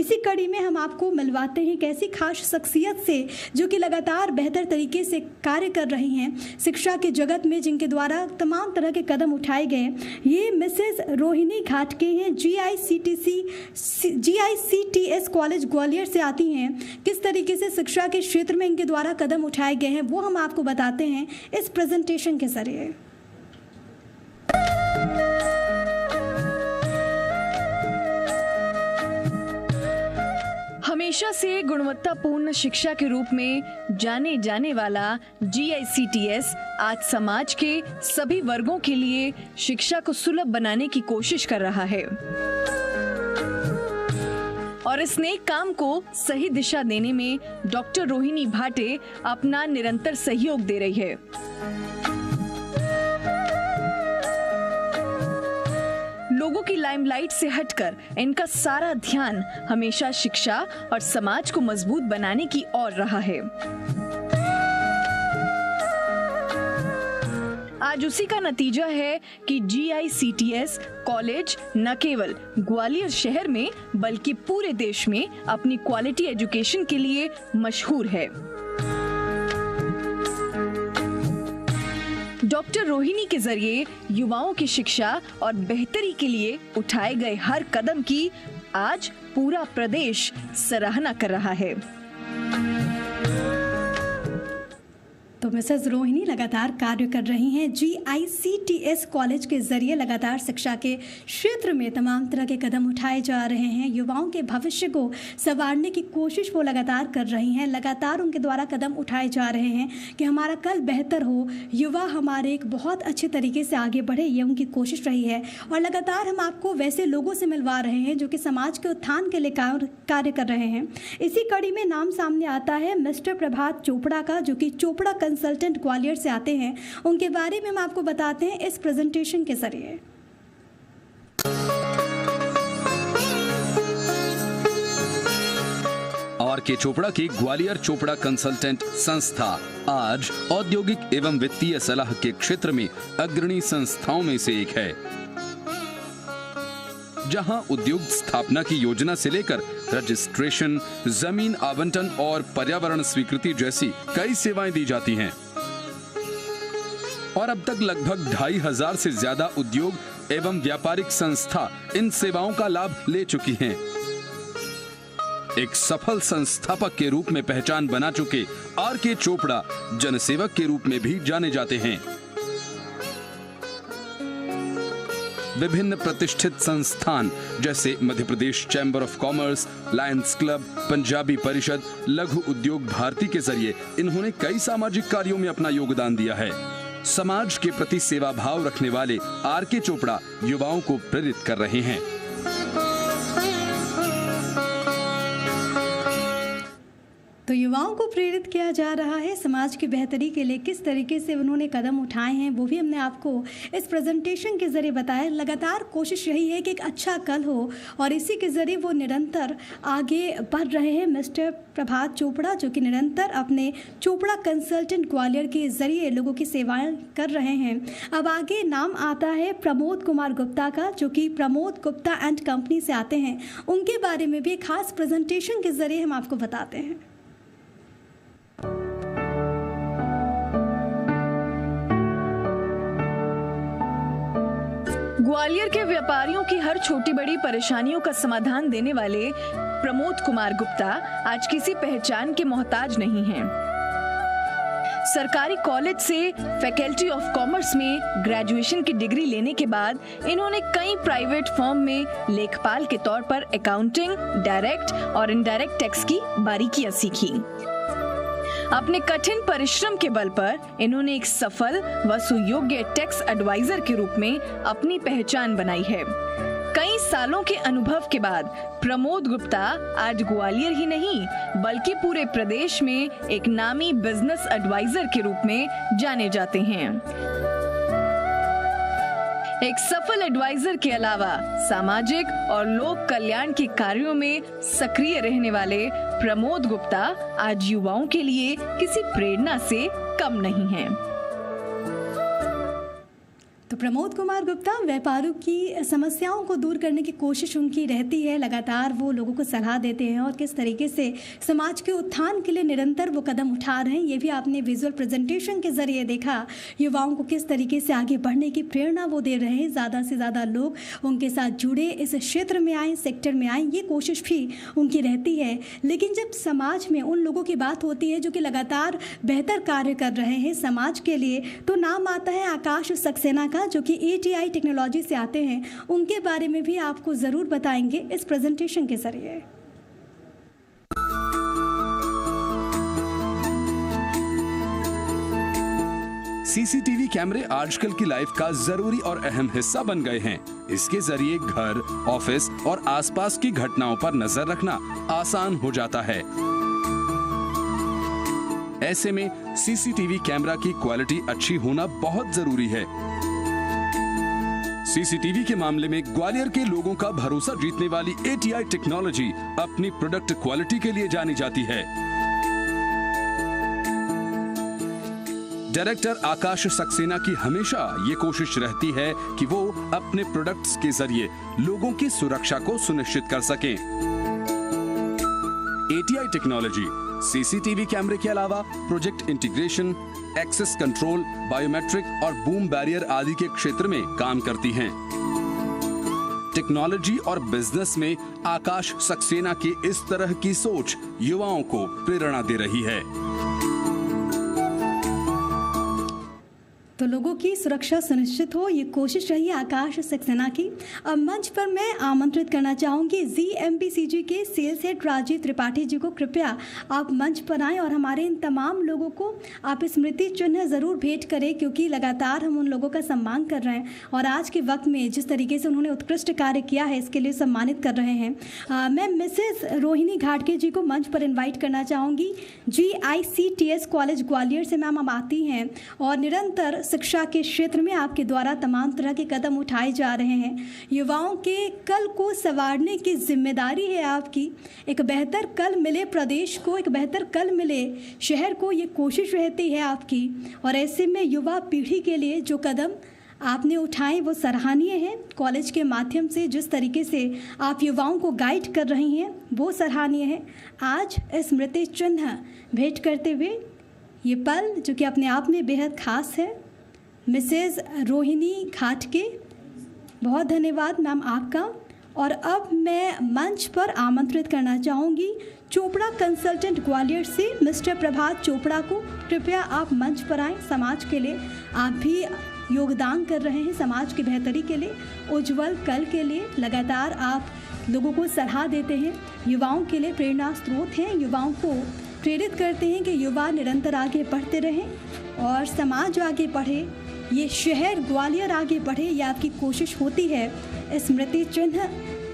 इसी कड़ी में हम आपको मिलवाते हैं एक ऐसी खास शख्सियत से जो कि लगातार बेहतर तरीके से कार्य कर रही हैं शिक्षा के जगत में, जिनके द्वारा तमाम तरह के कदम उठाए गए। ये मिसेस रोहिणी घाटके हैं, GICTS कॉलेज ग्वालियर से आती हैं। किस तरीके से शिक्षा के क्षेत्र में इनके द्वारा कदम उठाए गए हैं वो हम आपको बताते हैं इस प्रेजेंटेशन के जरिए। हमेशा से गुणवत्तापूर्ण शिक्षा के रूप में जाने जाने वाला GICTS आज समाज के सभी वर्गों के लिए शिक्षा को सुलभ बनाने की कोशिश कर रहा है और इस नेक काम को सही दिशा देने में डॉक्टर रोहिणी भाटे अपना निरंतर सहयोग दे रही है। लोगों की लाइमलाइट से हटकर इनका सारा ध्यान हमेशा शिक्षा और समाज को मजबूत बनाने की ओर रहा है। आज उसी का नतीजा है कि GICTS कॉलेज न केवल ग्वालियर शहर में बल्कि पूरे देश में अपनी क्वालिटी एजुकेशन के लिए मशहूर है। डॉक्टर रोहिणी के जरिए युवाओं की शिक्षा और बेहतरी के लिए उठाए गए हर कदम की आज पूरा प्रदेश सराहना कर रहा है। तो मिसेस रोहिणी लगातार कार्य कर रही हैं GICTS कॉलेज के जरिए। लगातार शिक्षा के क्षेत्र में तमाम तरह के कदम उठाए जा रहे हैं। युवाओं के भविष्य को संवारने की कोशिश वो लगातार कर रही हैं। लगातार उनके द्वारा कदम उठाए जा रहे हैं कि हमारा कल बेहतर हो, युवा हमारे एक बहुत अच्छे तरीके से आगे बढ़े, ये उनकी कोशिश रही है। और लगातार हम आपको वैसे लोगों से मिलवा रहे हैं जो कि समाज के उत्थान के लिए कार्य कर रहे हैं। इसी कड़ी में नाम सामने आता है मिस्टर प्रभात चोपड़ा का, जो कि चोपड़ा कंसल्टेंट ग्वालियर से आते हैं। उनके बारे में हम आपको बताते हैं इस प्रेजेंटेशन के जरिए। RK चोपड़ा की ग्वालियर चोपड़ा कंसल्टेंट संस्था आज औद्योगिक एवं वित्तीय सलाह के क्षेत्र में अग्रणी संस्थाओं में से एक है, जहां उद्योग स्थापना की योजना से लेकर रजिस्ट्रेशन, जमीन आवंटन और पर्यावरण स्वीकृति जैसी कई सेवाएं दी जाती हैं। और अब तक लगभग 2500 से ज्यादा उद्योग एवं व्यापारिक संस्था इन सेवाओं का लाभ ले चुकी हैं। एक सफल संस्थापक के रूप में पहचान बना चुके RK चोपड़ा जनसेवक के रूप में भी जाने जाते हैं। विभिन्न प्रतिष्ठित संस्थान जैसे Madhya Pradesh chamber of commerce, lions club, Punjabi परिषद, लघु उद्योग भारती के जरिए इन्होंने कई सामाजिक कार्यों में अपना योगदान दिया है। समाज के प्रति सेवा भाव रखने वाले RK चोपड़ा युवाओं को प्रेरित कर रहे हैं। तो युवाओं को प्रेरित किया जा रहा है समाज की बेहतरी के लिए। किस तरीके से उन्होंने कदम उठाए हैं वो भी हमने आपको इस प्रेजेंटेशन के ज़रिए बताया। लगातार कोशिश यही है कि एक अच्छा कल हो और इसी के ज़रिए वो निरंतर आगे बढ़ रहे हैं। मिस्टर प्रभात चोपड़ा जो कि निरंतर अपने चोपड़ा कंसल्टेंट ग्वालियर के ज़रिए लोगों की सेवाएं कर रहे हैं। अब आगे नाम आता है प्रमोद कुमार गुप्ता का, जो कि प्रमोद गुप्ता एंड कंपनी से आते हैं। उनके बारे में भी एक खास प्रेजेंटेशन के ज़रिए हम आपको बताते हैं। ग्वालियर के व्यापारियों की हर छोटी बड़ी परेशानियों का समाधान देने वाले प्रमोद कुमार गुप्ता आज किसी पहचान के मोहताज नहीं हैं। सरकारी कॉलेज से फैकल्टी ऑफ कॉमर्स में ग्रेजुएशन की डिग्री लेने के बाद इन्होंने कई प्राइवेट फर्म में लेखपाल के तौर पर अकाउंटिंग, डायरेक्ट और इनडायरेक्ट टैक्स की बारीकियां सीखी। अपने कठिन परिश्रम के बल पर इन्होंने एक सफल व सुयोग्य टैक्स एडवाइजर के रूप में अपनी पहचान बनाई है। कई सालों के अनुभव के बाद प्रमोद गुप्ता आज ग्वालियर ही नहीं बल्कि पूरे प्रदेश में एक नामी बिजनेस एडवाइजर के रूप में जाने जाते हैं। एक सफल एडवाइजर के अलावा सामाजिक और लोक कल्याण के कार्यों में सक्रिय रहने वाले प्रमोद गुप्ता आज युवाओं के लिए किसी प्रेरणा से कम नहीं हैं। तो प्रमोद कुमार गुप्ता, व्यापारियों की समस्याओं को दूर करने की कोशिश उनकी रहती है, लगातार वो लोगों को सलाह देते हैं और किस तरीके से समाज के उत्थान के लिए निरंतर वो कदम उठा रहे हैं, ये भी आपने विजुअल प्रेजेंटेशन के जरिए देखा। युवाओं को किस तरीके से आगे बढ़ने की प्रेरणा वो दे रहे हैं, ज़्यादा से ज़्यादा लोग उनके साथ जुड़े, इस क्षेत्र में आए, सेक्टर में आए, ये कोशिश भी उनकी रहती है। लेकिन जब समाज में उन लोगों की बात होती है जो कि लगातार बेहतर कार्य कर रहे हैं समाज के लिए, तो नाम आता है आकाश सक्सेना का, जो कि ATI टेक्नोलॉजी से आते हैं। उनके बारे में भी आपको ज़रूर बताएंगे इस प्रेजेंटेशन के जरिए। CCTV कैमरे आजकल की लाइफ का जरूरी और अहम हिस्सा बन गए हैं। इसके जरिए घर, ऑफिस और आसपास की घटनाओं पर नजर रखना आसान हो जाता है। ऐसे में CCTV कैमरा की क्वालिटी अच्छी होना बहुत जरूरी है। CCTV के मामले में ग्वालियर के लोगों का भरोसा जीतने वाली ATI टेक्नोलॉजी अपनी प्रोडक्ट क्वालिटी के लिए जानी जाती है। डायरेक्टर आकाश सक्सेना की हमेशा ये कोशिश रहती है कि वो अपने प्रोडक्ट्स के जरिए लोगों की सुरक्षा को सुनिश्चित कर सकें। ATI टेक्नोलॉजी CCTV कैमरे के अलावा project integration, access control, biometric और बूम बैरियर आदि के क्षेत्र में काम करती हैं। टेक्नोलॉजी और बिजनेस में आकाश सक्सेना की इस तरह की सोच युवाओं को प्रेरणा दे रही है। तो लोगों की सुरक्षा सुनिश्चित हो, ये कोशिश रही आकाश सक्सेना की। अब मंच पर मैं आमंत्रित करना चाहूँगी ZMPCG के सेल्स हेड राजीव त्रिपाठी जी को। कृपया आप मंच पर आएँ और हमारे इन तमाम लोगों को आप स्मृति चिन्ह ज़रूर भेंट करें, क्योंकि लगातार हम उन लोगों का सम्मान कर रहे हैं और आज के वक्त में जिस तरीके से उन्होंने उत्कृष्ट कार्य किया है, इसके लिए सम्मानित कर रहे हैं। मैं मिसेस रोहिणी घाटके जी को मंच पर इन्वाइट करना चाहूँगी। GICTS कॉलेज ग्वालियर से मैम अब आती हैं और निरंतर शिक्षा के क्षेत्र में आपके द्वारा तमाम तरह के कदम उठाए जा रहे हैं। युवाओं के कल को संवारने की जिम्मेदारी है आपकी। एक बेहतर कल मिले प्रदेश को, एक बेहतर कल मिले शहर को, ये कोशिश रहती है आपकी। और ऐसे में युवा पीढ़ी के लिए जो कदम आपने उठाए वो सराहनीय है। कॉलेज के माध्यम से जिस तरीके से आप युवाओं को गाइड कर रही हैं वो सराहनीय है। आज स्मृति चिन्ह भेंट करते हुए ये पल जो कि अपने आप में बेहद खास है, मिसेस रोहिणी घाटके, बहुत धन्यवाद मैम आपका। और अब मैं मंच पर आमंत्रित करना चाहूँगी चोपड़ा कंसल्टेंट ग्वालियर से मिस्टर प्रभात चोपड़ा को। कृपया आप मंच पर आएँ। समाज के लिए आप भी योगदान कर रहे हैं, समाज की बेहतरी के लिए, उज्जवल कल के लिए। लगातार आप लोगों को सलाह देते हैं, युवाओं के लिए प्रेरणा स्रोत हैं, युवाओं को प्रेरित करते हैं कि युवा निरंतर आगे बढ़ते रहें और समाज आगे बढ़े, ये शहर ग्वालियर आगे बढ़े, ये आपकी कोशिश होती है। स्मृति चिन्ह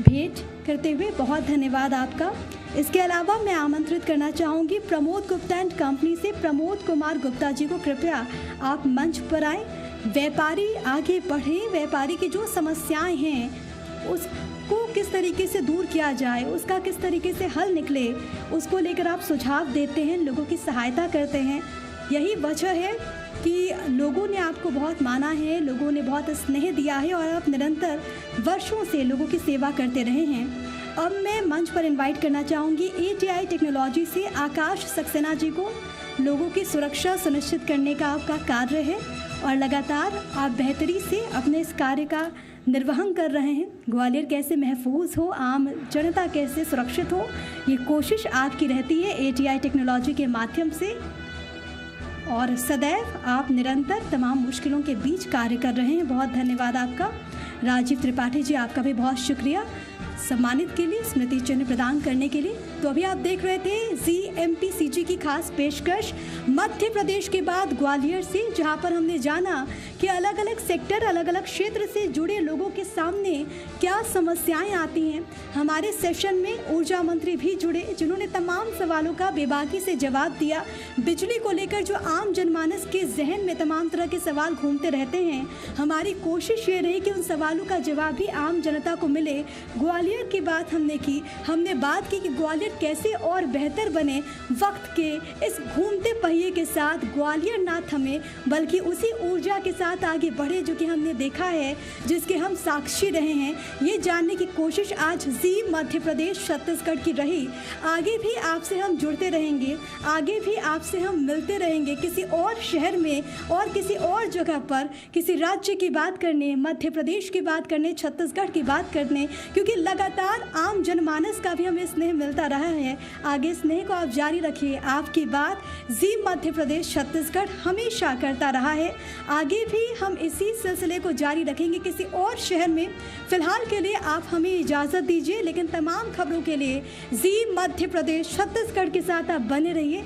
भेंट करते हुए बहुत धन्यवाद आपका। इसके अलावा मैं आमंत्रित करना चाहूँगी प्रमोद गुप्ता एंड कंपनी से प्रमोद कुमार गुप्ता जी को। कृपया आप मंच पर आएँ। व्यापारी आगे बढ़े, व्यापारी की जो समस्याएं हैं उसको किस तरीके से दूर किया जाए, उसका किस तरीके से हल निकले, उसको लेकर आप सुझाव देते हैं, लोगों की सहायता करते हैं। यही वजह है कि लोगों ने आपको बहुत माना है, लोगों ने बहुत स्नेह दिया है और आप निरंतर वर्षों से लोगों की सेवा करते रहे हैं। अब मैं मंच पर इनवाइट करना चाहूँगी ATI टेक्नोलॉजी से आकाश सक्सेना जी को। लोगों की सुरक्षा सुनिश्चित करने का आपका कार्य है और लगातार आप बेहतरी से अपने इस कार्य का निर्वहन कर रहे हैं। ग्वालियर कैसे महफूज हो, आम जनता कैसे सुरक्षित हो, ये कोशिश आपकी रहती है ATI टेक्नोलॉजी के माध्यम से। और सदैव आप निरंतर तमाम मुश्किलों के बीच कार्य कर रहे हैं। बहुत धन्यवाद आपका। राजीव त्रिपाठी जी, आपका भी बहुत शुक्रिया सम्मानित के लिए, स्मृति चिन्ह प्रदान करने के लिए। तो अभी आप देख रहे थे ZMPCG की खास पेशकश मध्य प्रदेश के बाद ग्वालियर से, जहां पर हमने जाना कि अलग अलग सेक्टर, अलग अलग क्षेत्र से जुड़े लोगों के सामने क्या समस्याएं आती हैं। हमारे सेशन में ऊर्जा मंत्री भी जुड़े, जिन्होंने तमाम सवालों का बेबाकी से जवाब दिया। बिजली को लेकर जो आम जनमानस के जहन में तमाम तरह के सवाल घूमते रहते हैं, हमारी कोशिश ये रही कि उन सवालों का जवाब भी आम जनता को मिले। ग्वालियर की बात हमने बात की कि ग्वालियर कैसे और बेहतर बने। वक्त के इस घूमते पहिए के साथ ग्वालियर ना थमे, बल्कि उसी ऊर्जा के साथ साथ आगे बढ़े, जो कि हमने देखा है, जिसके हम साक्षी रहे हैं। ये जानने की कोशिश आज जी मध्य प्रदेश छत्तीसगढ़ की रही। आगे भी आपसे हम जुड़ते रहेंगे, आगे भी आपसे हम मिलते रहेंगे किसी और शहर में और किसी और जगह पर, किसी राज्य की बात करने, मध्य प्रदेश की बात करने, छत्तीसगढ़ की बात करने, क्योंकि लगातार आम जनमानस का भी हमें स्नेह मिलता रहा है। आगे स्नेह को आप जारी रखिए। आपकी बात जी मध्य प्रदेश छत्तीसगढ़ हमेशा करता रहा है। आगे भी हम इसी सिलसिले को जारी रखेंगे किसी और शहर में। फिलहाल के लिए आप हमें इजाज़त दीजिए, लेकिन तमाम खबरों के लिए जी मध्य प्रदेश छत्तीसगढ़ के साथ आप बने रहिए।